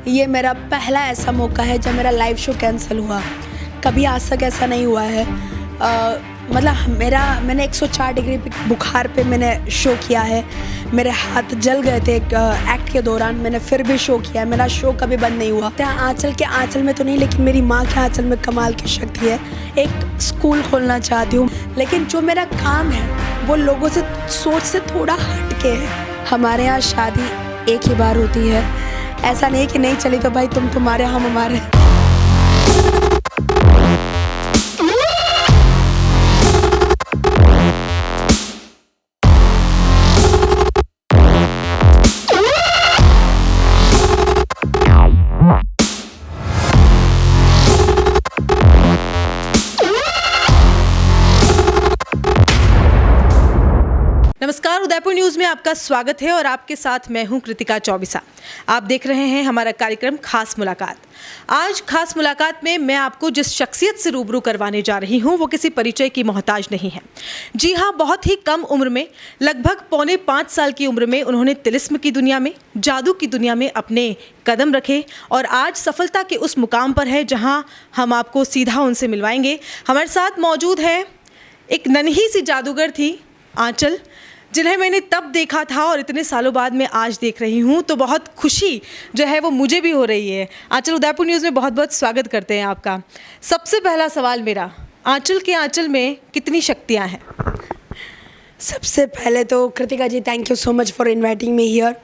ये मेरा पहला ऐसा मौका है जब मेरा लाइव शो कैंसिल हुआ। कभी आज तक ऐसा नहीं हुआ है। मतलब मैंने 104 डिग्री बुखार पे मैंने शो किया है। मेरे हाथ जल गए थे एक्ट के दौरान, मैंने फिर भी शो किया है। मेरा शो कभी बंद नहीं हुआ। आंचल के आंचल में तो नहीं, लेकिन मेरी माँ के आंचल में कमाल की शक्ति है। एक स्कूल खोलना चाहती हूँ, लेकिन जो मेरा काम है वो लोगों से सोच से थोड़ा हट के है। हमारे यहाँ शादी एक ही बार होती है। ऐसा नहीं कि नहीं चली तो भाई तुम तुम्हारे हम हमारे। नमस्कार, उदयपुर न्यूज़ में आपका स्वागत है और आपके साथ मैं हूं कृतिका चौबिसा। आप देख रहे हैं हमारा कार्यक्रम खास मुलाकात। आज खास मुलाकात में मैं आपको जिस शख्सियत से रूबरू करवाने जा रही हूं वो किसी परिचय की मोहताज नहीं है। जी हां, बहुत ही कम उम्र में, लगभग 4.25 साल की उम्र में उन्होंने तिलिस्म की दुनिया में, जादू की दुनिया में अपने कदम रखे और आज सफलता के उस मुकाम पर है जहाँ हम आपको सीधा उनसे मिलवाएंगे। हमारे साथ मौजूद है एक नन्ही सी जादूगर थी आंचल, जिन्हें मैंने तब देखा था और इतने सालों बाद मैं आज देख रही हूँ, तो बहुत खुशी जो है वो मुझे भी हो रही है। आंचल, उदयपुर न्यूज़ में बहुत बहुत स्वागत करते हैं आपका। सबसे पहला सवाल मेरा, आंचल के आंचल में कितनी शक्तियाँ हैं? सबसे पहले तो Kritika ji, thank you so much for inviting me here.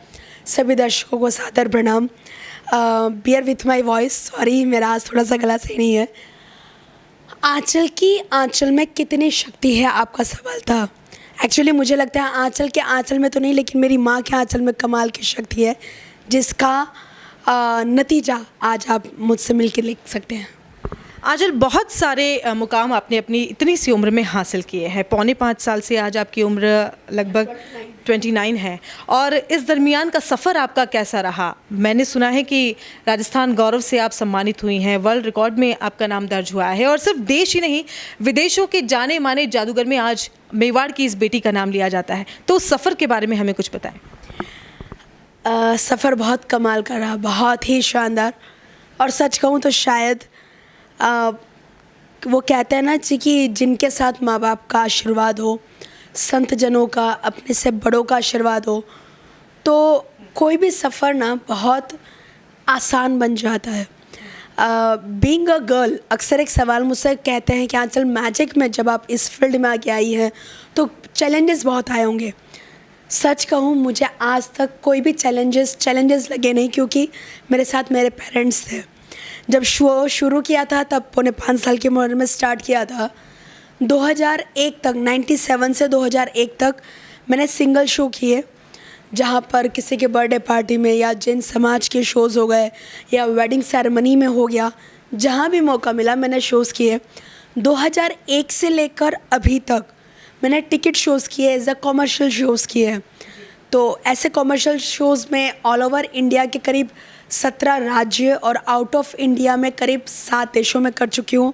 सभी दर्शकों को सादर प्रणाम। Bear with my voice, sorry मेरा आज थोड़ा सा गला सही नहीं है। आंचल की आंचल में कितनी शक्ति है, आपका सवाल था। एक्चुअली मुझे लगता है आंचल के आंचल में तो नहीं, लेकिन मेरी माँ के आंचल में कमाल की शक्ति है, जिसका नतीजा आज आप मुझसे मिल के लिख सकते हैं। आंचल, बहुत सारे मुकाम आपने अपनी इतनी सी उम्र में हासिल किए हैं। 4.25 साल से आज आपकी उम्र लगभग 29 है और इस दरमियान का सफ़र आपका कैसा रहा? मैंने सुना है कि राजस्थान गौरव से आप सम्मानित हुई हैं, वर्ल्ड रिकॉर्ड में आपका नाम दर्ज हुआ है और सिर्फ देश ही नहीं, विदेशों के जाने माने जादूगर में आज मेवाड़ की इस बेटी का नाम लिया जाता है। तो उस सफ़र के बारे में हमें कुछ बताएं। सफ़र बहुत कमाल का रहा, बहुत ही शानदार। और सच कहूँ तो शायद वो कहते हैं ना जी कि जिनके साथ माँ बाप का आशीर्वाद हो, संत जनों का, अपने से बड़ों का आशीर्वाद हो, तो कोई भी सफ़र ना बहुत आसान बन जाता है। बीइंग अ गर्ल, अक्सर एक सवाल मुझसे कहते हैं कि आंचल, मैजिक में जब आप इस फील्ड में आके आई हैं तो चैलेंजेस बहुत आए होंगे। सच कहूँ, मुझे आज तक कोई भी चैलेंजेस लगे नहीं, क्योंकि मेरे साथ मेरे पेरेंट्स थे। जब शो शुरू किया था तब 4.25 साल की उम्र में स्टार्ट किया था। 2001 तक, 97 से 2001 तक मैंने सिंगल शो किए, जहाँ पर किसी के बर्थडे पार्टी में या जैन समाज के शोज़ हो गए या वेडिंग सेरेमनी में हो गया, जहाँ भी मौका मिला मैंने शोज़ किए। 2001 से लेकर अभी तक मैंने टिकट शोज़ किए, एज अ कॉमर्शियल शोज़ किए हैं। तो ऐसे कॉमर्शियल शोज़ में ऑल ओवर इंडिया के करीब 17 राज्य और आउट ऑफ इंडिया में करीब 7 देशों में कर चुकी हूँ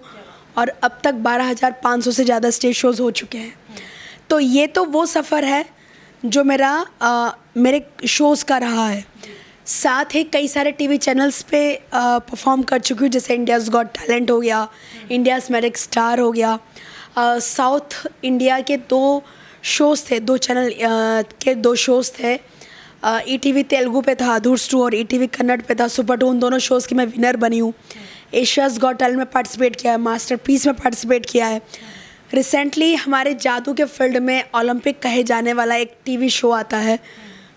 और अब तक 12,500 से ज़्यादा स्टेज शोज़ हो चुके हैं। तो ये तो वो सफ़र है जो मेरे शोज़ का रहा है। साथ ही कई सारे टीवी चैनल्स पे परफॉर्म कर चुकी हूँ, जैसे इंडियाज़ गॉट टैलेंट हो गया, इंडियाज़ मेरिट स्टार हो गया। साउथ इंडिया के 2 शोज़ थे, 2 चैनल के 2 शोज़ थे। ETV तेलुगु पे था अधूर्स 2 और ETV कन्नड़ पे था सुपर 2। उन दोनों शोज़ की मैं विनर बनी हूँ। एशियाज़ गॉट टैलेंट में पार्टिसिपेट किया है, मास्टरपीस में पार्टिसिपेट किया है। रिसेंटली हमारे जादू के फील्ड में ओलंपिक कहे जाने वाला एक टीवी शो आता है,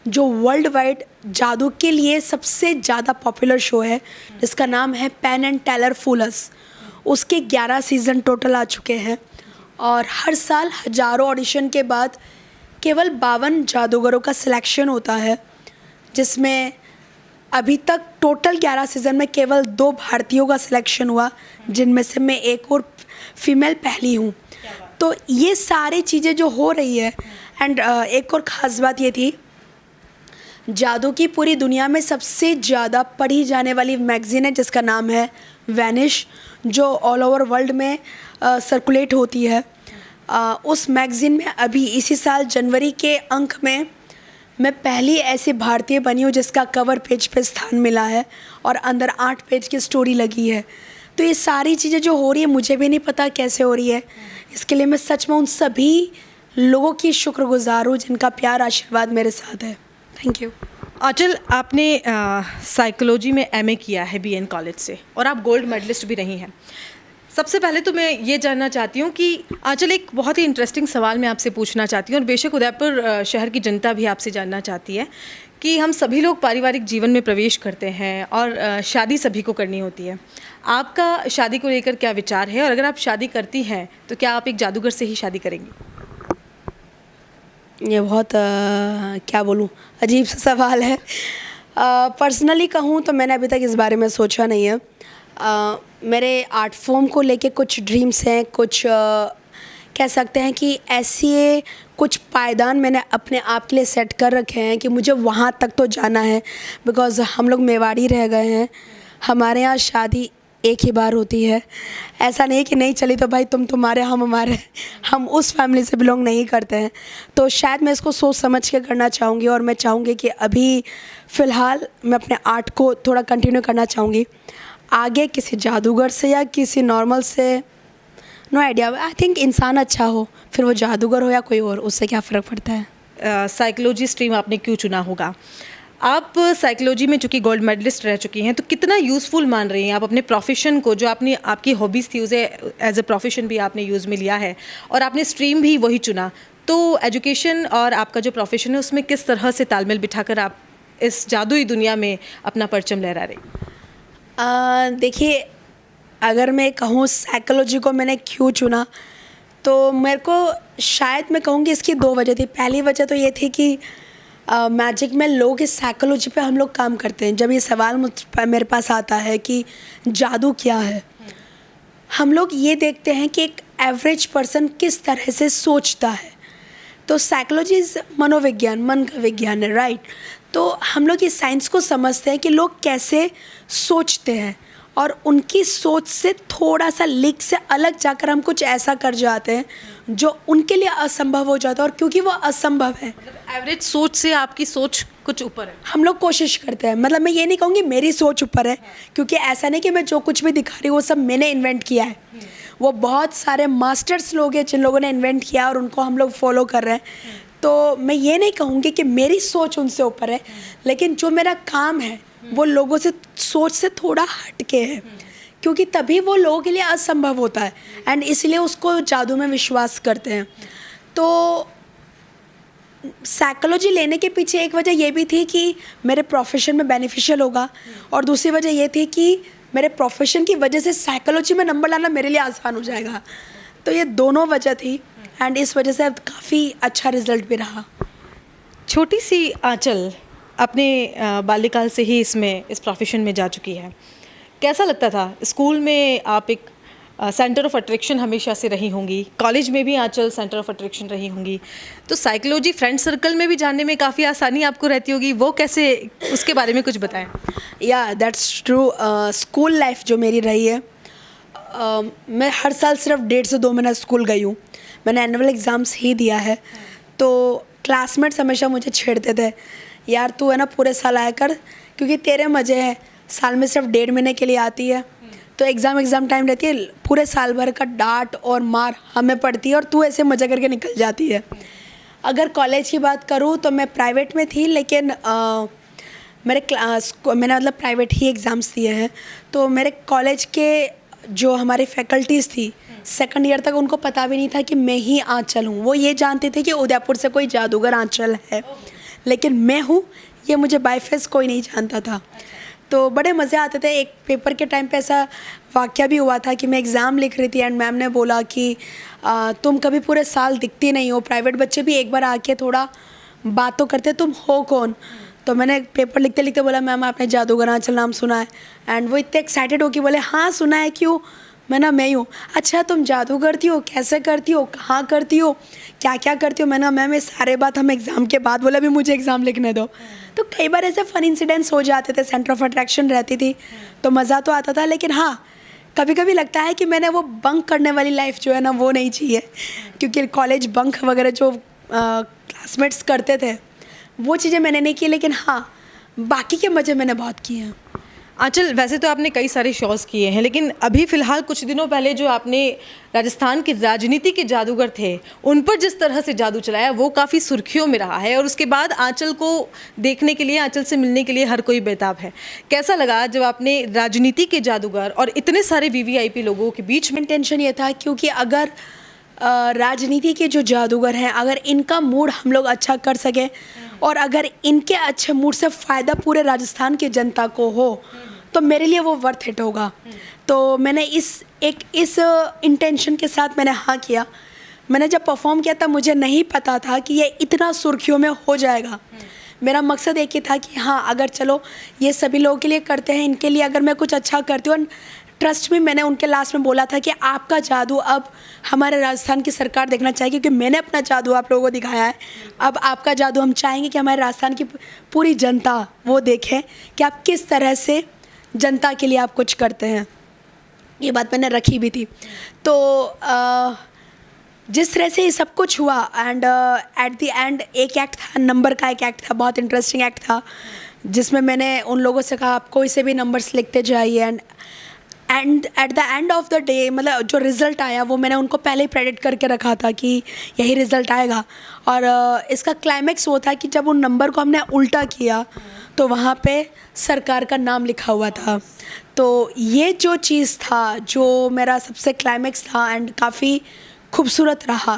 जो वर्ल्ड वाइड जादू के लिए सबसे ज़्यादा पॉपुलर शो है, जिसका नाम है पेन एंड टेलर फूलस। उसके 11 सीज़न टोटल आ चुके हैं और हर साल हज़ारों ऑडिशन के बाद केवल 52 जादूगरों का सिलेक्शन होता है, जिसमें अभी तक टोटल 11 सीज़न में केवल 2 भारतीयों का सिलेक्शन हुआ, जिनमें से मैं एक और फीमेल पहली हूँ। तो ये सारी चीज़ें जो हो रही है, एंड एक और ख़ास बात ये थी, जादू की पूरी दुनिया में सबसे ज़्यादा पढ़ी जाने वाली मैगज़ीन है जिसका नाम है वैनिश, जो ऑल ओवर वर्ल्ड में सर्कुलेट होती है। उस मैगज़ीन में अभी इसी साल जनवरी के अंक में मैं पहली ऐसी भारतीय बनी हूँ जिसका कवर पेज पे स्थान मिला है और अंदर 8 पेज की स्टोरी लगी है। तो ये सारी चीज़ें जो हो रही है मुझे भी नहीं पता कैसे हो रही है। इसके लिए मैं सच में उन सभी लोगों की शुक्रगुजार हूँ जिनका प्यार आशीर्वाद मेरे साथ है। Thank you. आंचल, आपने साइकोलॉजी में एमए किया है बीएन कॉलेज से और आप गोल्ड मेडलिस्ट भी रही हैं। सबसे पहले तो मैं ये जानना चाहती हूँ कि आंचल, एक बहुत ही इंटरेस्टिंग सवाल मैं आपसे पूछना चाहती हूँ और बेशक उदयपुर शहर की जनता भी आपसे जानना चाहती है कि हम सभी लोग पारिवारिक जीवन में प्रवेश करते हैं और शादी सभी को करनी होती है। आपका शादी को लेकर क्या विचार है और अगर आप शादी करती हैं तो क्या आप एक जादूगर से ही शादी करेंगी? ये बहुत क्या बोलूँ, अजीब सा सवाल है। पर्सनली कहूँ तो मैंने अभी तक इस बारे में सोचा नहीं है। मेरे आर्ट फॉर्म को लेके कुछ ड्रीम्स हैं, कुछ कह सकते हैं कि ऐसे कुछ पायदान मैंने अपने आप के लिए सेट कर रखे हैं कि मुझे वहाँ तक तो जाना है। बिकॉज़ हम लोग मेवाड़ी रह गए हैं, हमारे यहाँ शादी एक ही बार होती है। ऐसा नहीं कि नहीं चली तो भाई तुम तुम्हारे हम हमारे, हम उस फैमिली से बिलोंग नहीं करते हैं। तो शायद मैं इसको सोच समझ के करना चाहूँगी और मैं चाहूँगी कि अभी फ़िलहाल मैं अपने आर्ट को थोड़ा कंटिन्यू करना चाहूँगी। आगे किसी जादूगर से या किसी नॉर्मल से नो आइडिया। आई थिंक इंसान अच्छा हो, फिर वो जादूगर हो या कोई और, उससे क्या फ़र्क पड़ता है। साइकोलॉजी स्ट्रीम आपने क्यों चुना होगा? आप साइकोलॉजी में चूँकि गोल्ड मेडलिस्ट रह चुकी हैं तो कितना यूज़फुल मान रही हैं आप अपने प्रोफेशन को, जो आपने आपकी हॉबीज़ थी उसे एज ए प्रोफेशन भी आपने यूज़ में लिया है और आपने स्ट्रीम भी वही चुना, तो एजुकेशन और आपका जो प्रोफेशन है उसमें किस तरह से तालमेल बिठाकर आप इस जादुई दुनिया में अपना परचम लहरा रही? देखिए, अगर मैं कहूँ साइकोलॉजी को मैंने क्यों चुना, तो मेरे को शायद मैं कहूँगी इसकी 2 वजह थी। पहली वजह तो ये थी कि मैजिक में लोग इस साइकोलॉजी पे हम लोग काम करते हैं। जब ये सवाल मेरे पास आता है कि जादू क्या है, हम लोग ये देखते हैं कि एक एवरेज पर्सन किस तरह से सोचता है। तो साइकोलॉजी इज़ मनोविज्ञान, मन का विज्ञान है, राइट। तो हम लोग इस साइंस को समझते हैं कि लोग कैसे सोचते हैं और उनकी सोच से थोड़ा सा लीक से अलग जाकर हम कुछ ऐसा कर जाते हैं जो उनके लिए असंभव हो जाता है। और क्योंकि वो असंभव है, एवरेज सोच से आपकी सोच कुछ ऊपर है। हम लोग कोशिश करते हैं। मतलब मैं ये नहीं कहूँगी मेरी सोच ऊपर है, क्योंकि ऐसा नहीं कि मैं जो कुछ भी दिखा रही हूँ वो सब मैंने इन्वेंट किया है। वो बहुत सारे मास्टर्स लोग हैं जिन लोगों ने इन्वेंट किया और उनको हम लोग फॉलो कर रहे हैं। तो मैं ये नहीं कहूँगी कि मेरी सोच उनसे ऊपर है, लेकिन जो मेरा काम है वो लोगों से सोच से थोड़ा हटके है, क्योंकि तभी वो लोगों के लिए असंभव होता है एंड इसलिए उसको जादू में विश्वास करते हैं। तो साइकोलॉजी लेने के पीछे एक वजह ये भी थी कि मेरे प्रोफेशन में बेनिफिशियल होगा, और दूसरी वजह ये थी कि मेरे प्रोफेशन की वजह से साइकोलॉजी में नंबर लाना मेरे लिए आसान हो जाएगा। तो ये दोनों वजह थी एंड इस वजह से काफ़ी अच्छा रिजल्ट भी रहा। छोटी सी आंचल अपने बाल्यकाल से ही इस प्रोफेशन में जा चुकी है। कैसा लगता था? स्कूल में आप एक सेंटर ऑफ अट्रैक्शन हमेशा से रही होंगी, कॉलेज में भी आंचल सेंटर ऑफ अट्रैक्शन रही होंगी, तो साइकोलॉजी फ्रेंड सर्कल में भी जानने में काफ़ी आसानी आपको रहती होगी, वो कैसे, उसके बारे में कुछ बताएं। या दैट्स ट्रू। स्कूल लाइफ जो मेरी रही है, मैं हर साल सिर्फ 1.5 से 2 महीना स्कूल गई हूँ। मैंने एनुअल एग्ज़ाम्स ही दिया है। तो क्लासमेट्स हमेशा मुझे छेड़ते थे, यार तू है ना पूरे साल आया कर, क्योंकि तेरे मज़े हैं, साल में सिर्फ 1.5 महीने के लिए आती है, तो एग्ज़ाम टाइम रहती है, पूरे साल भर का डांट और मार हमें पड़ती है और तू ऐसे मज़े करके निकल जाती है। अगर कॉलेज की बात करूँ तो मैं प्राइवेट में थी, लेकिन मैंने मतलब प्राइवेट ही एग्ज़ाम्स दिए हैं। तो मेरे कॉलेज के जो हमारी फैकल्टीज़ थी, सेकंड ईयर तक उनको पता भी नहीं था कि मैं ही आंचल हूँ। वो ये जानते थे कि उदयपुर से कोई जादूगर आंचल है, लेकिन मैं हूँ ये मुझे बाय फेस कोई नहीं जानता था। तो बड़े मज़े आते थे। एक पेपर के टाइम पे ऐसा वाक़या भी हुआ था कि मैं एग्ज़ाम लिख रही थी एंड मैम ने बोला कि तुम कभी पूरे साल दिखती नहीं हो, प्राइवेट बच्चे भी एक बार आके थोड़ा बात तो करते, तुम हो कौन? तो मैंने पेपर लिखते लिखते बोला मैम आपने जादूगर आंचल नाम सुना है? एंड वो इतने एक्साइटेड हो कि बोले हाँ सुना है, क्यों? मैं ही हूँ। अच्छा तुम जादू करती हो, कैसे करती हो, कहाँ करती हो, क्या क्या करती हो? मैम ये सारे बात हम एग्ज़ाम के बाद, बोला भी मुझे एग्ज़ाम लिखने दो। तो कई बार ऐसे फ़न इंसिडेंट्स हो जाते थे, सेंटर ऑफ अट्रैक्शन रहती थी तो मज़ा तो आता था, लेकिन हाँ कभी कभी लगता है कि मैंने वो बंक करने वाली लाइफ जो है ना वो नहीं चाहिए, क्योंकि कॉलेज बंक वगैरह जो क्लासमेट्स करते थे वो चीज़ें मैंने नहीं की, लेकिन हाँ बाकी के मज़े मैंने बहुत किए हैं। आंचल, वैसे तो आपने कई सारे शोज़ किए हैं, लेकिन अभी फ़िलहाल कुछ दिनों पहले जो आपने राजस्थान की राजनीति के जादूगर थे उन पर जिस तरह से जादू चलाया वो काफ़ी सुर्खियों में रहा है, और उसके बाद आंचल को देखने के लिए, आंचल से मिलने के लिए हर कोई बेताब है। कैसा लगा जब आपने राजनीति के जादूगर और इतने सारे वीवीआईपी लोगों के बीच में? इंटेंशन ये था क्योंकि अगर राजनीति के जो जादूगर हैं, अगर इनका मूड हम लोग अच्छा कर सकें और अगर इनके अच्छे मूड से फ़ायदा पूरे राजस्थान की जनता को हो तो मेरे लिए वो वर्थ इट होगा। तो मैंने इस इंटेंशन के साथ मैंने हाँ किया। मैंने जब परफॉर्म किया तब मुझे नहीं पता था कि ये इतना सुर्खियों में हो जाएगा। मेरा मकसद एक ही था कि हाँ अगर चलो ये सभी लोगों के लिए करते हैं, इनके लिए अगर मैं कुछ अच्छा करती हूँ, ट्रस्ट में मैंने उनके लास्ट में बोला था कि आपका जादू अब हमारे राजस्थान की सरकार देखना चाहिए, क्योंकि मैंने अपना जादू आप लोगों को दिखाया है। अब आपका जादू हम चाहेंगे कि हमारे राजस्थान की पूरी जनता वो देखे कि आप किस तरह से जनता के लिए आप कुछ करते हैं। ये बात मैंने रखी भी थी। तो जिस तरह से ये सब कुछ हुआ एंड एट द एंड एक एक्ट था, नंबर का एक एक्ट था, बहुत इंटरेस्टिंग एक्ट था, जिसमें मैंने उन लोगों से कहा आप कोई से भी नंबर्स लिखते जाइए and at the end of the day मतलब जो रिज़ल्ट आया वो मैंने उनको पहले ही प्रेडिक्ट करके रखा था कि यही रिज़ल्ट आएगा। और इसका क्लाइमैक्स वो था कि जब उन नंबर को हमने उल्टा किया तो वहाँ पे सरकार का नाम लिखा हुआ था। तो ये जो चीज़ था जो मेरा सबसे क्लाइमैक्स था एंड काफ़ी खूबसूरत रहा।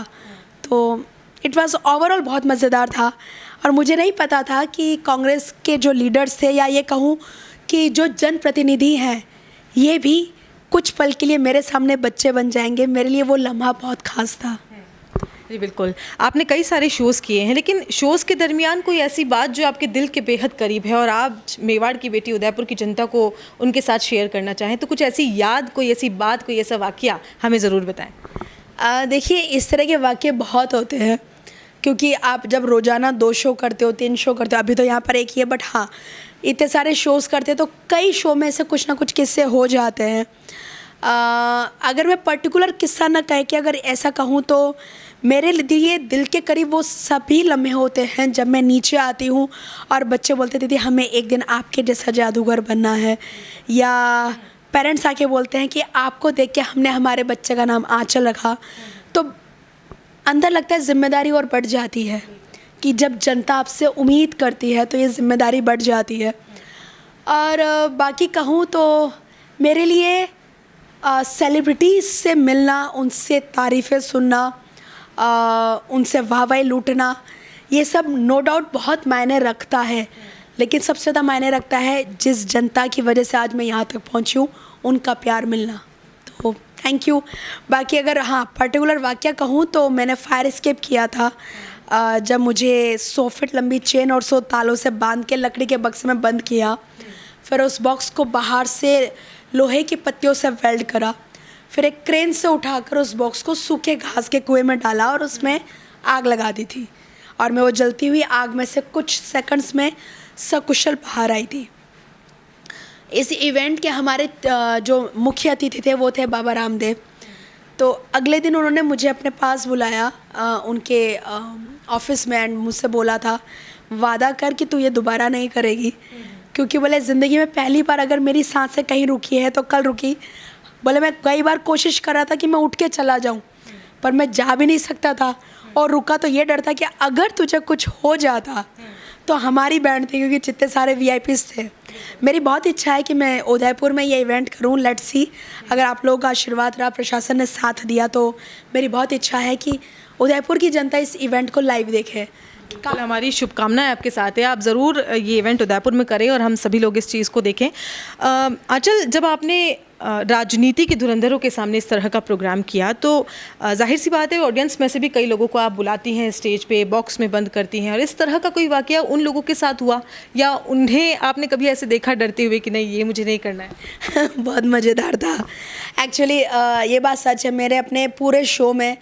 तो इट वाज ओवरऑल बहुत मज़ेदार था। और मुझे नहीं पता था कि कांग्रेस के जो लीडर्स थे, या ये कहूँ कि जो जनप्रतिनिधि हैं, ये भी कुछ पल के लिए मेरे सामने बच्चे बन जाएंगे। मेरे लिए वो लम्हा बहुत ख़ास था। जी बिल्कुल। आपने कई सारे शोज़ किए हैं, लेकिन शोज़ के दरमियान कोई ऐसी बात जो आपके दिल के बेहद करीब है और आप मेवाड़ की बेटी उदयपुर की जनता को उनके साथ शेयर करना चाहें, तो कुछ ऐसी याद, कोई ऐसी बात, कोई ऐसा वाक़या हमें ज़रूर बताएं। देखिए इस तरह के वाक़ये बहुत होते हैं, क्योंकि आप जब रोज़ाना 2 शो करते हो, 3 शो करते हो, अभी तो यहाँ पर एक ही है, बट हाँ इतने सारे शोज़ करते हैं तो कई शो में ऐसे कुछ ना कुछ किस्से हो जाते हैं। अगर मैं पर्टिकुलर किस्सा ना कह के अगर ऐसा कहूँ तो मेरे लिए दिल के करीब वो सभी लम्हे होते हैं जब मैं नीचे आती हूँ और बच्चे बोलते दीदी हमें एक दिन आपके जैसा जादूगर बनना है, या पेरेंट्स आके बोलते हैं कि आपको देख के हमने हमारे बच्चे का नाम आंचल रखा। तो अंदर लगता है ज़िम्मेदारी और बढ़ जाती है कि जब जनता आपसे उम्मीद करती है तो ये ज़िम्मेदारी बढ़ जाती है। और बाकी कहूँ तो मेरे लिए सेलिब्रिटीज़ से मिलना, उनसे तारीफ़ें सुनना, उनसे वाहवाही लूटना, ये सब नो डाउट बहुत मायने रखता है, लेकिन सबसे ज़्यादा मायने रखता है जिस जनता की वजह से आज मैं यहाँ तक पहुँची हूँ, उनका प्यार मिलना। तो थैंक यू। बाकी अगर हाँ पर्टिकुलर वाक़या कहूँ तो मैंने फायर एस्केप किया था जब मुझे 100 फीट लंबी चेन और 100 तालों से बांध के लकड़ी के बक्से में बंद किया। फिर उस बॉक्स को बाहर से लोहे की पत्तियों से वेल्ड करा, फिर एक क्रेन से उठाकर उस बॉक्स को सूखे घास के कुएं में डाला और उसमें आग लगा दी थी, और मैं वो जलती हुई आग में से कुछ सेकंड्स में सकुशल बाहर आई थी। इस इवेंट के हमारे जो मुख्य अतिथि थे वो थे बाबा रामदेव। तो अगले दिन उन्होंने मुझे अपने पास बुलाया उनके ऑफिस में एंड मुझसे बोला था वादा कर कि तू ये दोबारा नहीं करेगी, क्योंकि बोले ज़िंदगी में पहली बार अगर मेरी सांसें कहीं रुकी है तो कल रुकी। बोले मैं कई बार कोशिश कर रहा था कि मैं उठ के चला जाऊं, पर मैं जा भी नहीं सकता था, और रुका तो ये डर था कि अगर तुझे कुछ हो जाता तो हमारी बैंड थी, क्योंकि जितने सारे वीआईपीज़ थे। मेरी बहुत इच्छा है कि मैं उदयपुर में ये इवेंट करूं। लेट्स सी, अगर आप लोगों का आशीर्वाद रहा, प्रशासन ने साथ दिया, तो मेरी बहुत इच्छा है कि उदयपुर की जनता इस इवेंट को लाइव देखे। कल हमारी शुभकामनाएं आपके साथ है, आप ज़रूर ये इवेंट उदयपुर में करें और हम सभी लोग इस चीज़ को देखें। आंचल, जब आपने राजनीति के धुरंधरों के सामने इस तरह का प्रोग्राम किया तो जाहिर सी बात है ऑडियंस में से भी कई लोगों को आप बुलाती हैं स्टेज पे, बॉक्स में बंद करती हैं, और इस तरह का कोई वाकया उन लोगों के साथ हुआ या उन्हें आपने कभी ऐसे देखा डरते हुए कि नहीं ये मुझे नहीं करना है? बहुत मज़ेदार था एक्चुअली। ये बात सच है, मेरे अपने पूरे शो में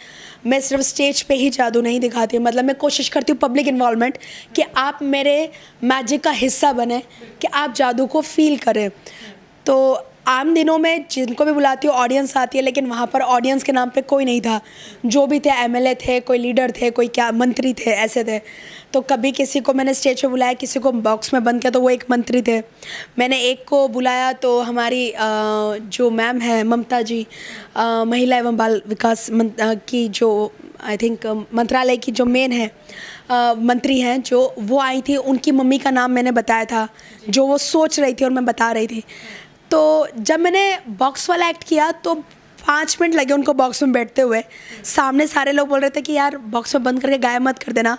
मैं सिर्फ स्टेज पे ही जादू नहीं दिखाती हूँ, मतलब मैं कोशिश करती हूँ पब्लिक इन्वॉल्वमेंट, कि आप मेरे मैजिक का हिस्सा बने, कि आप जादू को फील करें। तो आम दिनों में जिनको भी बुलाती हूँ ऑडियंस आती है, लेकिन वहाँ पर ऑडियंस के नाम पे कोई नहीं था। जो भी थे एमएलए थे, कोई लीडर थे, कोई क्या मंत्री थे, ऐसे थे। तो कभी किसी को मैंने स्टेज पे बुलाया, किसी को बॉक्स में बंद किया तो वो एक मंत्री थे। मैंने एक को बुलाया तो हमारी जो मैम है ममता जी, महिला एवं बाल विकास की जो आई थिंक मंत्रालय की जो मेन है मंत्री हैं, जो वो आई थी, उनकी मम्मी का नाम मैंने बताया था, जो वो सोच रही थी और मैं बता रही थी। तो जब मैंने बॉक्स वाला एक्ट किया तो 5 मिनट लगे उनको बॉक्स में बैठते हुए। सामने सारे लोग बोल रहे थे कि यार बॉक्स में बंद करके गायब मत कर देना,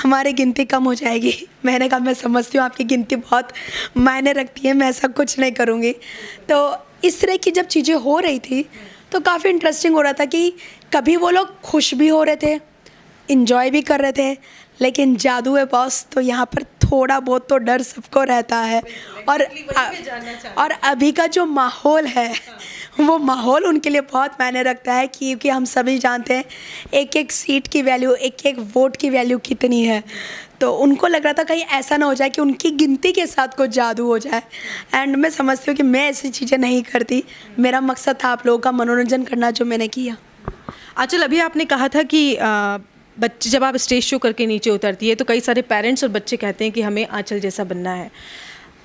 हमारी गिनती कम हो जाएगी। मैंने कहा मैं समझती हूँ आपकी गिनती बहुत मायने रखती है, मैं ऐसा कुछ नहीं करूँगी। तो इस तरह की जब चीज़ें हो रही थी तो काफ़ी इंटरेस्टिंग हो रहा था कि कभी वो लोग खुश भी हो रहे थे, इंजॉय भी कर रहे थे, लेकिन जादू है बॉस, तो यहाँ पर थोड़ा बहुत तो डर सबको रहता है। और अभी का जो माहौल है वो माहौल उनके लिए बहुत मायने रखता है, क्योंकि हम सभी जानते हैं एक एक सीट की वैल्यू, एक एक वोट की वैल्यू कितनी है। तो उनको लग रहा था कहीं ऐसा ना हो जाए कि उनकी गिनती के साथ कुछ जादू हो जाए। एंड मैं समझती हूँ कि मैं ऐसी चीज़ें नहीं करती, मेरा मकसद था आप लोगों का मनोरंजन करना, जो मैंने किया। आंचल, अभी आपने कहा था कि बच्चे जब आप स्टेज शो करके नीचे उतरती है तो कई सारे पेरेंट्स और बच्चे कहते हैं कि हमें आंचल जैसा बनना है।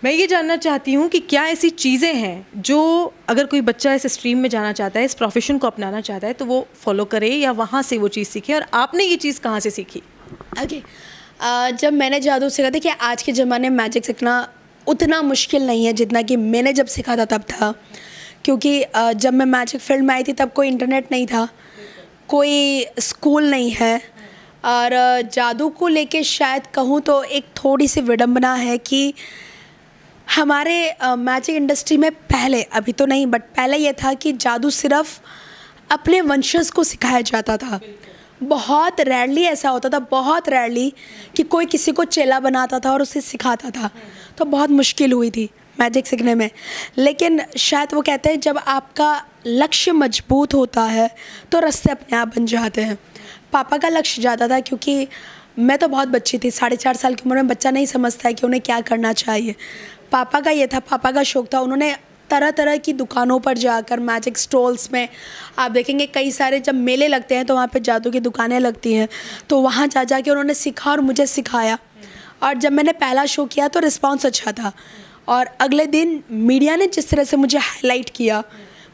मैं ये जानना चाहती हूँ कि क्या ऐसी चीज़ें हैं जो अगर कोई बच्चा इस स्ट्रीम में जाना चाहता है, इस प्रोफेशन को अपनाना चाहता है, तो वो फॉलो करे या वहाँ से वो चीज़ सीखे, और आपने ये चीज़ कहाँ से सीखी? ओके, जब मैंने जादू सीखा था कि आज के ज़माने में मैजिक सीखना उतना मुश्किल नहीं है जितना कि मैंने जब सीखा था तब था। क्योंकि जब मैं मैजिक फील्ड में आई थी तब कोई इंटरनेट नहीं था, कोई स्कूल नहीं है, और जादू को लेके शायद कहूँ तो एक थोड़ी सी विडंबना है कि हमारे मैजिक इंडस्ट्री में पहले, अभी तो नहीं बट पहले ये था कि जादू सिर्फ अपने वंशज को सिखाया जाता था। बहुत रेयरली ऐसा होता था, बहुत रेयरली कि कोई किसी को चेला बनाता था और उसे सिखाता था। तो बहुत मुश्किल हुई थी मैजिक सीखने में। लेकिन शायद वो कहते हैं जब आपका लक्ष्य मजबूत होता है तो रास्ते अपने आप बन जाते हैं। पापा का लक्ष्य ज़्यादा था, क्योंकि मैं तो बहुत बच्ची थी, 4.5 साल की उम्र में बच्चा नहीं समझता है कि उन्हें क्या करना चाहिए। पापा का ये था, पापा का शौक़ था। उन्होंने तरह तरह की दुकानों पर जाकर, मैजिक स्टॉल्स में आप देखेंगे कई सारे जब मेले लगते हैं तो वहाँ पे जादू की दुकानें लगती हैं, तो वहाँ जा जा के उन्होंने सीखा और मुझे सिखाया। और जब मैंने पहला शो किया तो रिस्पॉन्स अच्छा था, और अगले दिन मीडिया ने जिस तरह से मुझे हाईलाइट किया,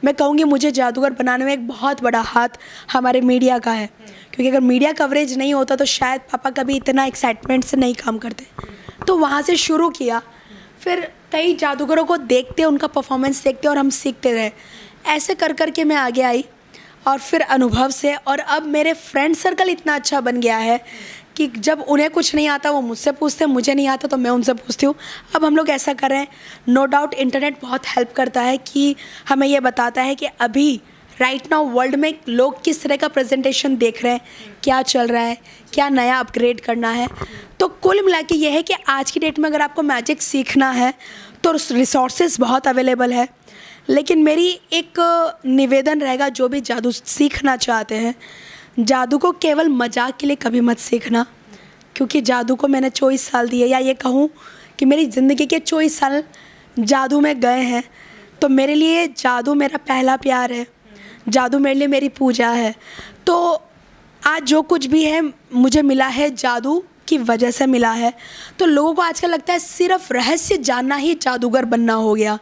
मैं कहूँगी मुझे जादूगर बनाने में एक बहुत बड़ा हाथ हमारे मीडिया का है। क्योंकि अगर मीडिया कवरेज नहीं होता तो शायद पापा कभी इतना एक्साइटमेंट से नहीं काम करते। तो वहाँ से शुरू किया, फिर कई जादूगरों को देखते, उनका परफॉर्मेंस देखते और हम सीखते रहे। ऐसे कर कर के मैं आगे आई, और फिर अनुभव से, और अब मेरे फ्रेंड सर्कल इतना अच्छा बन गया है कि जब उन्हें कुछ नहीं आता वो मुझसे पूछते हैं, मुझे नहीं आता तो मैं उनसे पूछती हूँ। अब हम लोग ऐसा कर रहे हैं। नो डाउट इंटरनेट बहुत हेल्प करता है कि हमें ये बताता है कि अभी राइट नाउ वर्ल्ड में लोग किस तरह का प्रेजेंटेशन देख रहे हैं, क्या चल रहा है, क्या नया अपग्रेड करना है। तो कुल मिला के ये है कि आज की डेट में अगर आपको मैजिक सीखना है तो रिसोर्सेज बहुत अवेलेबल है। लेकिन मेरी एक निवेदन रहेगा, जो भी जादू सीखना चाहते हैं, जादू को केवल मजाक के लिए कभी मत सीखना। क्योंकि जादू को मैंने 24 साल दिए, या ये कहूँ कि मेरी ज़िंदगी के 24 साल जादू में गए हैं। तो मेरे लिए जादू मेरा पहला प्यार है, जादू मेरे लिए मेरी पूजा है। तो आज जो कुछ भी है मुझे मिला है जादू की वजह से मिला है। तो लोगों को आजकल लगता है सिर्फ रहस्य जानना ही जादूगर बनना हो गया।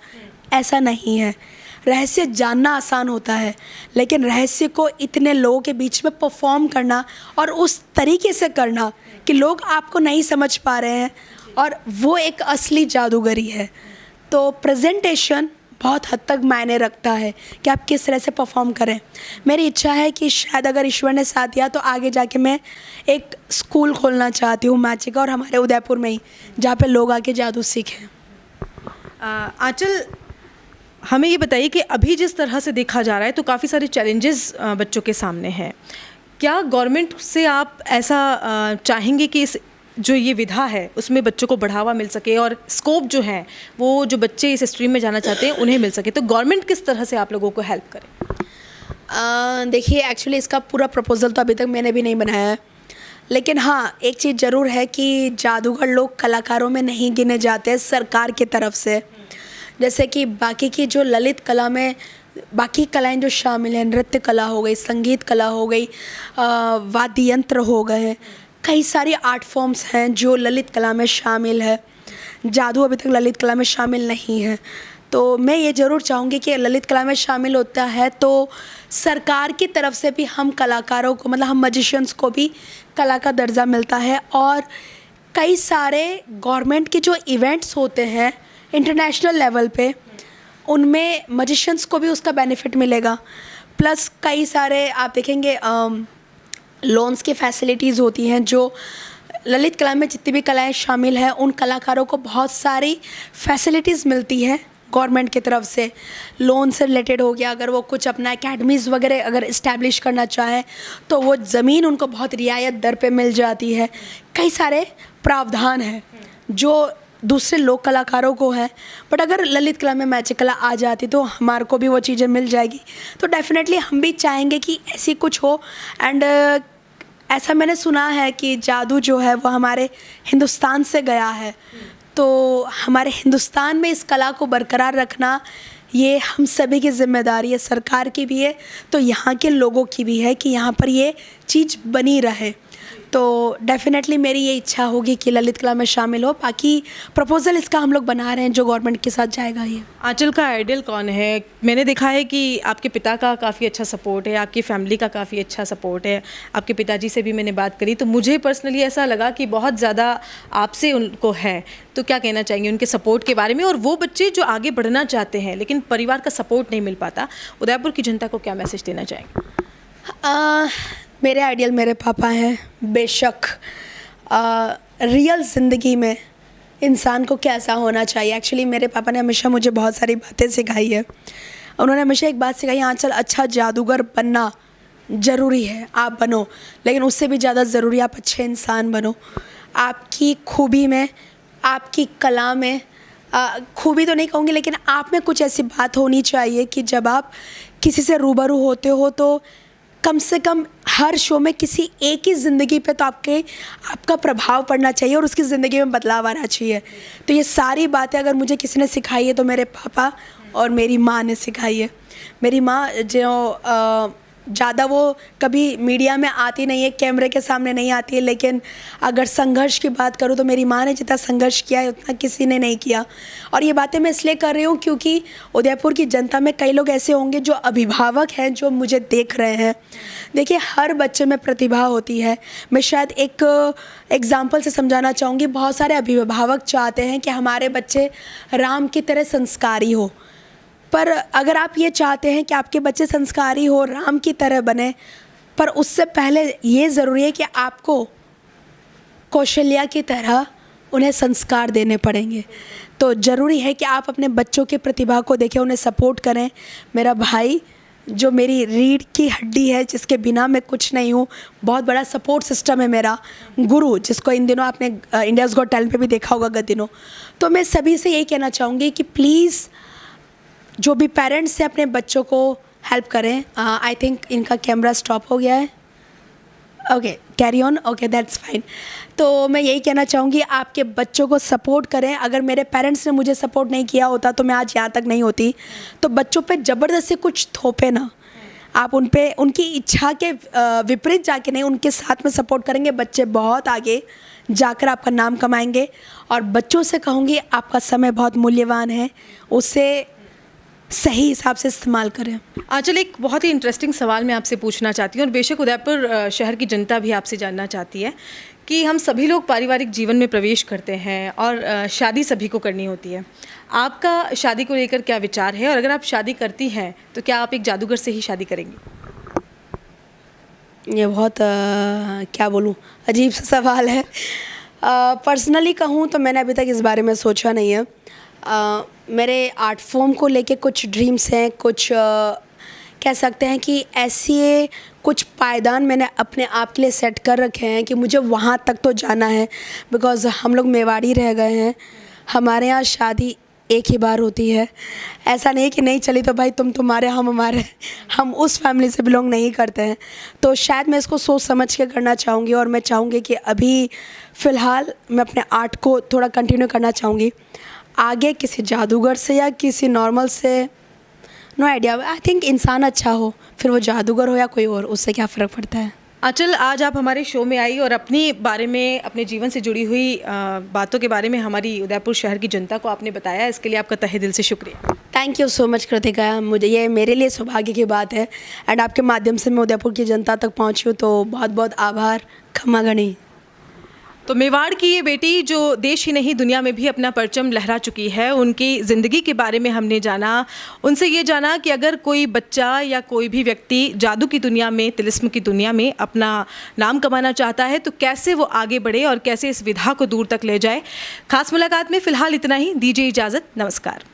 ऐसा नहीं है। रहस्य जानना आसान होता है, लेकिन रहस्य को इतने लोगों के बीच में परफॉर्म करना और उस तरीके से करना कि लोग आपको नहीं समझ पा रहे हैं, और वो एक असली जादूगरी है। तो प्रेजेंटेशन बहुत हद तक मायने रखता है कि आप किस तरह से परफॉर्म करें। मेरी इच्छा है कि शायद अगर ईश्वर ने साथ दिया तो आगे जाके मैं एक स्कूल खोलना चाहती हूँ मैजिक का, और हमारे उदयपुर में ही, जहाँ पे लोग आके जादू सीखें। आंचल, हमें ये बताइए कि अभी जिस तरह से देखा जा रहा है तो काफ़ी सारे चैलेंजेस बच्चों के सामने हैं। क्या गवर्नमेंट से आप ऐसा चाहेंगे कि इस जो ये विधा है उसमें बच्चों को बढ़ावा मिल सके, और स्कोप जो है वो जो बच्चे इस स्ट्रीम में जाना चाहते हैं उन्हें मिल सके? तो गवर्नमेंट किस तरह से आप लोगों को हेल्प करे? देखिए, एक्चुअली इसका पूरा प्रपोज़ल तो अभी तक मैंने भी नहीं बनाया है। लेकिन हाँ, एक चीज़ ज़रूर है कि जादूगर लोग कलाकारों में नहीं गिने जाते सरकार की तरफ से। जैसे कि बाकी की जो ललित कला में बाकी कलाएं जो शामिल हैं, नृत्य कला हो गई, संगीत कला हो गई, वाद्य यंत्र हो गए, कई सारी आर्ट फॉर्म्स हैं जो ललित कला में शामिल है। जादू अभी तक ललित कला में शामिल नहीं है। तो मैं ये ज़रूर चाहूँगी कि ललित कला में शामिल होता है तो सरकार की तरफ से भी हम कलाकारों को, मतलब हम मजिशियंस को भी कला का दर्जा मिलता है। और कई सारे गवर्नमेंट के जो इवेंट्स होते हैं इंटरनेशनल लेवल पे, उनमें मजिशियंस को भी उसका बेनिफिट मिलेगा। प्लस कई सारे आप देखेंगे लोन्स की फैसिलिटीज़ होती हैं जो ललित कला में जितनी भी कलाएं शामिल हैं उन कलाकारों को बहुत सारी फैसिलिटीज़ मिलती है गवर्नमेंट की तरफ से। लोन से रिलेटेड हो गया, अगर वो कुछ अपना एकेडमीज़ वगैरह अगर इस्टेब्लिश करना चाहे तो वो ज़मीन उनको बहुत रियायत दर पे मिल जाती है। कई सारे प्रावधान हैं जो दूसरे लोक कलाकारों को है, बट अगर ललित कला में मैजिक कला आ जाती तो हमारे को भी वो चीज़ें मिल जाएगी। तो डेफिनेटली हम भी चाहेंगे कि ऐसी कुछ हो। एंड ऐसा मैंने सुना है कि जादू जो है वो हमारे हिंदुस्तान से गया है, तो हमारे हिंदुस्तान में इस कला को बरकरार रखना ये हम सभी की जिम्मेदारी है, सरकार की भी है तो यहाँ के लोगों की भी है कि यहाँ पर ये चीज़ बनी रहे। तो डेफिनेटली मेरी ये इच्छा होगी कि ललित कला में शामिल हो। बाकी प्रपोज़ल इसका हम लोग बना रहे हैं जो गवर्नमेंट के साथ जाएगा। ये आंचल का आइडियल कौन है? मैंने देखा है कि आपके पिता का काफ़ी अच्छा सपोर्ट है, आपकी फैमिली का काफ़ी अच्छा सपोर्ट है, आपके पिताजी से भी मैंने बात करी तो मुझे पर्सनली ऐसा लगा कि बहुत ज़्यादा आपसे उनको है। तो क्या कहना चाहेंगे उनके सपोर्ट के बारे में? और वो बच्चे जो आगे बढ़ना चाहते हैं लेकिन परिवार का सपोर्ट नहीं मिल पाता, उदयपुर की जनता को क्या मैसेज देना चाहेंगे? मेरे आइडियल मेरे पापा हैं। बेशक रियल ज़िंदगी में इंसान को कैसा होना चाहिए, एक्चुअली मेरे पापा ने हमेशा मुझे बहुत सारी बातें सिखाई है। उन्होंने हमेशा एक बात सिखाई, हाँ चल अच्छा जादूगर बनना ज़रूरी है, आप बनो, लेकिन उससे भी ज़्यादा ज़रूरी आप अच्छे इंसान बनो। आपकी खूबी में, आपकी कला में, खूबी तो नहीं कहूँगी लेकिन आप में कुछ ऐसी बात होनी चाहिए कि जब आप किसी से रूबरू होते हो तो कम से कम हर शो में किसी एक ही ज़िंदगी पे तो आपका प्रभाव पड़ना चाहिए और उसकी ज़िंदगी में बदलाव आना चाहिए। तो ये सारी बातें अगर मुझे किसी ने सिखाई है तो मेरे पापा और मेरी माँ ने सिखाई है। मेरी माँ जो ज़्यादा वो कभी मीडिया में आती नहीं है, कैमरे के सामने नहीं आती है, लेकिन अगर संघर्ष की बात करूँ तो मेरी माँ ने जितना संघर्ष किया है उतना किसी ने नहीं किया। और ये बातें मैं इसलिए कर रही हूँ क्योंकि उदयपुर की जनता में कई लोग ऐसे होंगे जो अभिभावक हैं जो मुझे देख रहे हैं। देखिए हर बच्चे में प्रतिभा होती है। मैं शायद एक एग्ज़ाम्पल से समझाना चाहूँगी। बहुत सारे अभिभावक चाहते हैं कि हमारे बच्चे राम की तरह संस्कारी हो, पर अगर आप ये चाहते हैं कि आपके बच्चे संस्कारी हो, राम की तरह बने, पर उससे पहले ये ज़रूरी है कि आपको कौशल्या की तरह उन्हें संस्कार देने पड़ेंगे। तो ज़रूरी है कि आप अपने बच्चों की प्रतिभा को देखें, उन्हें सपोर्ट करें। मेरा भाई जो मेरी रीढ़ की हड्डी है, जिसके बिना मैं कुछ नहीं हूँ, बहुत बड़ा सपोर्ट सिस्टम है मेरा। गुरु, जिसको इन दिनों आपने इंडियाज़ गॉट टैलेंट पे भी देखा होगा गत दिनों। तो मैं सभी से यही कहना चाहूँगी कि प्लीज़ जो भी पेरेंट्स हैं अपने बच्चों को हेल्प करें। आई थिंक इनका कैमरा स्टॉप हो गया है। Okay, carry on. Okay, that's fine. तो मैं यही कहना चाहूँगी आपके बच्चों को सपोर्ट करें। अगर मेरे पेरेंट्स ने मुझे सपोर्ट नहीं किया होता तो मैं आज यहाँ तक नहीं होती। तो बच्चों पे ज़बरदस्ती कुछ थोपे ना, आप उन पे उनकी इच्छा के विपरीत जाके नहीं, उनके साथ में सपोर्ट करेंगे, बच्चे बहुत आगे जाकर आपका नाम कमाएंगे। और बच्चों से कहूँगी आपका समय बहुत मूल्यवान है, उसे सही हिसाब से इस्तेमाल करें। आंचल, एक बहुत ही इंटरेस्टिंग सवाल मैं आपसे पूछना चाहती हूँ और बेशक उदयपुर शहर की जनता भी आपसे जानना चाहती है कि हम सभी लोग पारिवारिक जीवन में प्रवेश करते हैं और शादी सभी को करनी होती है। आपका शादी को लेकर क्या विचार है और अगर आप शादी करती हैं तो क्या आप एक जादूगर से ही शादी करेंगी? ये बहुत क्या बोलूँ, अजीब सा सवाल है। पर्सनली कहूँ तो मैंने अभी तक इस बारे में सोचा नहीं है। मेरे आर्ट फॉर्म को लेके कुछ ड्रीम्स हैं, कुछ कह सकते हैं कि ऐसे कुछ पायदान मैंने अपने आप के लिए सेट कर रखे हैं कि मुझे वहाँ तक तो जाना है। बिकॉज़ हम लोग मेवाड़ी रह गए हैं, हमारे यहाँ शादी एक ही बार होती है। ऐसा नहीं कि नहीं चली तो भाई तुम तुम्हारे हम हमारे, हम उस फैमिली से बिलोंग नहीं करते हैं। तो शायद मैं इसको सोच समझ के करना चाहूँगी और मैं चाहूँगी कि अभी फ़िलहाल मैं अपने आर्ट को थोड़ा कंटिन्यू करना चाहूँगी। आगे किसी जादूगर से या किसी नॉर्मल से नो आइडिया। आई थिंक इंसान अच्छा हो, फिर वो जादूगर हो या कोई और, उससे क्या फ़र्क पड़ता है। आंचल, आज आप हमारे शो में आई और अपनी बारे में, अपने जीवन से जुड़ी हुई बातों के बारे में हमारी उदयपुर शहर की जनता को आपने बताया, इसके लिए आपका तहे दिल से शुक्रिया। Thank you so much Kritika, मुझे ये मेरे लिए सौभाग्य की बात है एंड आपके माध्यम से मैं उदयपुर की जनता तक पहुंची हूँ, तो बहुत बहुत आभार, खमा गणी। तो मेवाड़ की ये बेटी जो देश ही नहीं दुनिया में भी अपना परचम लहरा चुकी है, उनकी ज़िंदगी के बारे में हमने जाना। उनसे ये जाना कि अगर कोई बच्चा या कोई भी व्यक्ति जादू की दुनिया में, तिलिस्म की दुनिया में अपना नाम कमाना चाहता है तो कैसे वो आगे बढ़े और कैसे इस विधा को दूर तक ले जाए। खास मुलाकात में फ़िलहाल इतना ही, दीजिए इजाज़त, नमस्कार।